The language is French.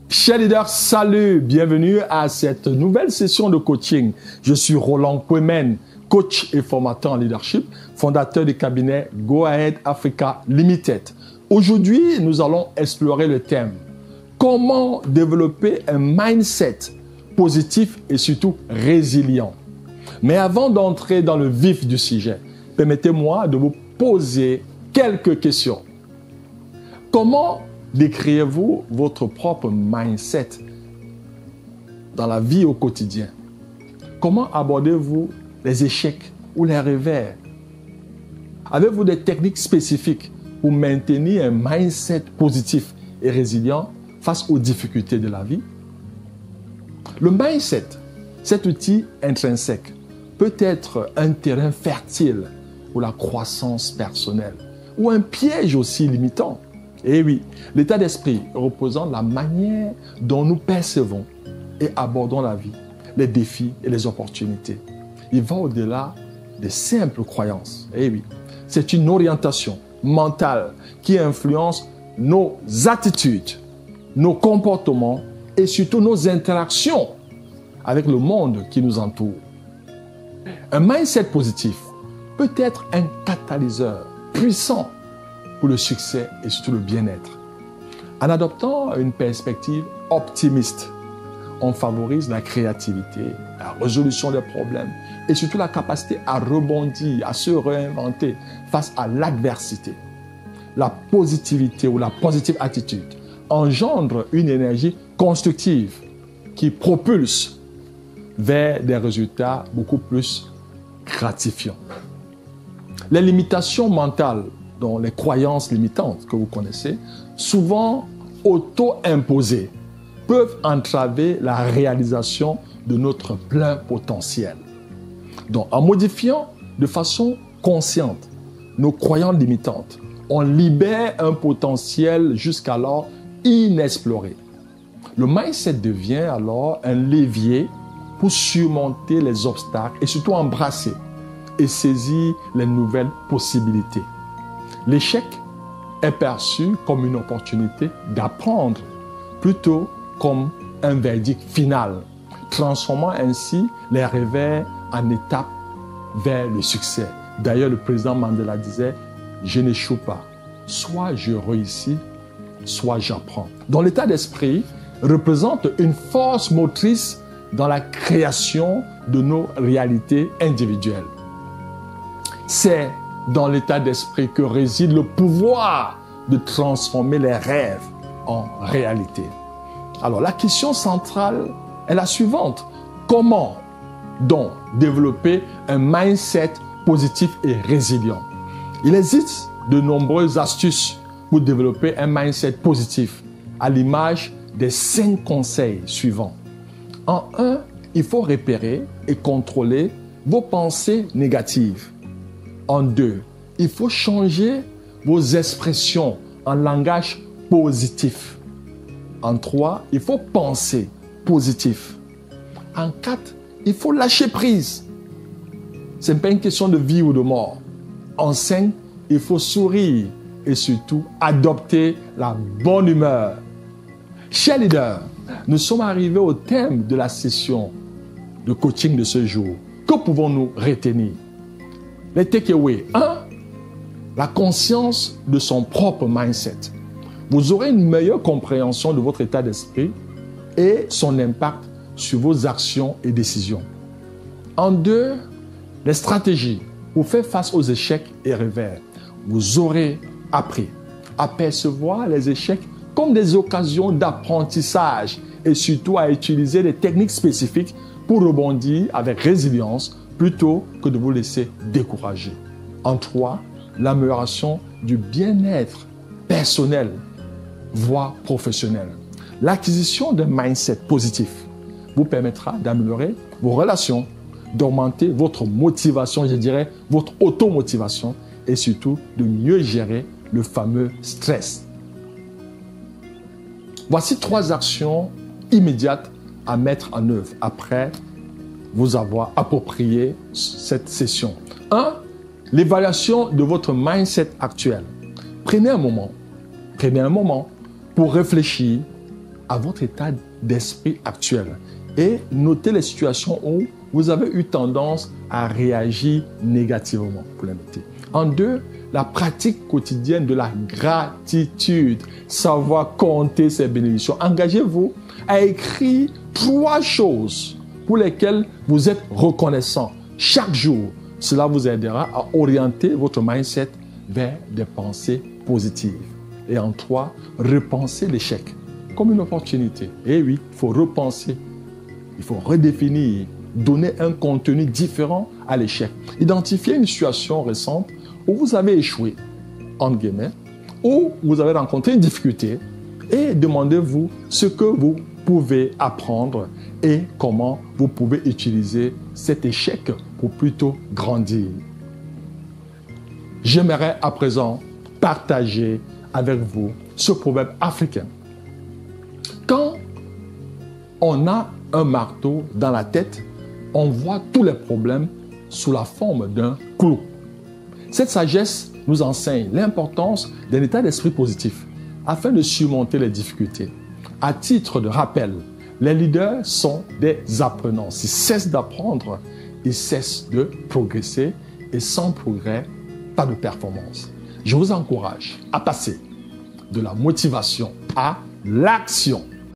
Chers leaders, salut, bienvenue à cette nouvelle session de coaching. Je suis Roland Kouemen, coach et formateur en leadership, fondateur du cabinet Go Ahead Africa Limited. Aujourd'hui, nous allons explorer le thème « Comment développer un mindset positif et surtout résilient ?» Mais avant d'entrer dans le vif du sujet, permettez-moi de vous poser quelques questions. Comment décrivez-vous votre propre mindset dans la vie au quotidien? Comment abordez-vous les échecs ou les revers? Avez-vous des techniques spécifiques pour maintenir un mindset positif et résilient face aux difficultés de la vie? Le mindset, cet outil intrinsèque, peut être un terrain fertile pour la croissance personnelle ou un piège aussi limitant. Et oui, l'état d'esprit représente la manière dont nous percevons et abordons la vie, les défis et les opportunités. Il va au-delà des simples croyances. Et oui, c'est une orientation mentale qui influence nos attitudes, nos comportements et surtout nos interactions avec le monde qui nous entoure. Un mindset positif peut être un catalyseur puissant pour le succès et surtout le bien-être. En adoptant une perspective optimiste, on favorise la créativité, la résolution des problèmes et surtout la capacité à rebondir, à se réinventer face à l'adversité. La positivité ou la positive attitude engendre une énergie constructive qui propulse vers des résultats beaucoup plus gratifiants. Les limitations mentales, dont les croyances limitantes que vous connaissez, souvent auto-imposées, peuvent entraver la réalisation de notre plein potentiel. Donc, en modifiant de façon consciente nos croyances limitantes, on libère un potentiel jusqu'alors inexploré. Le mindset devient alors un levier pour surmonter les obstacles et surtout embrasser et saisir les nouvelles possibilités. L'échec est perçu comme une opportunité d'apprendre plutôt comme un verdict final, transformant ainsi les revers en étapes vers le succès. D'ailleurs, le président Mandela disait « Je n'échoue pas, soit je réussis, soit j'apprends ». Donc l'état d'esprit représente une force motrice dans la création de nos réalités individuelles. C'est dans l'état d'esprit que réside le pouvoir de transformer les rêves en réalité. Alors la question centrale est la suivante. Comment donc développer un mindset positif et résilient? Il existe de nombreuses astuces pour développer un mindset positif à l'image des 5 conseils suivants. En 1, il faut repérer et contrôler vos pensées négatives. En 2, il faut changer vos expressions en langage positif. En 3, il faut penser positif. En 4, il faut lâcher prise. Ce n'est pas une question de vie ou de mort. En 5, il faut sourire et surtout adopter la bonne humeur. Chers leaders, nous sommes arrivés au thème de la session de coaching de ce jour. Que pouvons-nous retenir? Les takeaways. 1. La conscience de son propre mindset. Vous aurez une meilleure compréhension de votre état d'esprit et son impact sur vos actions et décisions. En 2, les stratégies pour faire face aux échecs et revers. Vous aurez appris à percevoir les échecs comme des occasions d'apprentissage et surtout à utiliser des techniques spécifiques pour rebondir avec résilience plutôt que de vous laisser décourager. En 3, l'amélioration du bien-être personnel, voire professionnel. L'acquisition d'un mindset positif vous permettra d'améliorer vos relations, d'augmenter votre motivation, je dirais votre automotivation et surtout de mieux gérer le fameux stress. Voici 3 actions immédiates à mettre en œuvre après vous avoir approprié cette session. 1. L'évaluation de votre mindset actuel. Prenez un moment pour réfléchir à votre état d'esprit actuel et notez les situations où vous avez eu tendance à réagir négativement. Vous les notez. En 2, la pratique quotidienne de la gratitude, savoir compter ses bénédictions. Engagez-vous à écrire 3 choses pour lesquelles vous êtes reconnaissant chaque jour. Cela vous aidera à orienter votre mindset vers des pensées positives. Et en 3, repensez l'échec comme une opportunité. Et oui, il faut repenser, il faut redéfinir, donner un contenu différent à l'échec. Identifiez une situation récente où vous avez échoué, entre guillemets, où vous avez rencontré une difficulté et demandez-vous ce que vous pouvez apprendre et comment vous pouvez utiliser cet échec pour plutôt grandir. J'aimerais à présent partager avec vous ce proverbe africain. Quand on a un marteau dans la tête, on voit tous les problèmes sous la forme d'un clou. Cette sagesse nous enseigne l'importance d'un état d'esprit positif afin de surmonter les difficultés. À titre de rappel, les leaders sont des apprenants. S'ils cessent d'apprendre, ils cessent de progresser et sans progrès, pas de performance. Je vous encourage à passer de la motivation à l'action.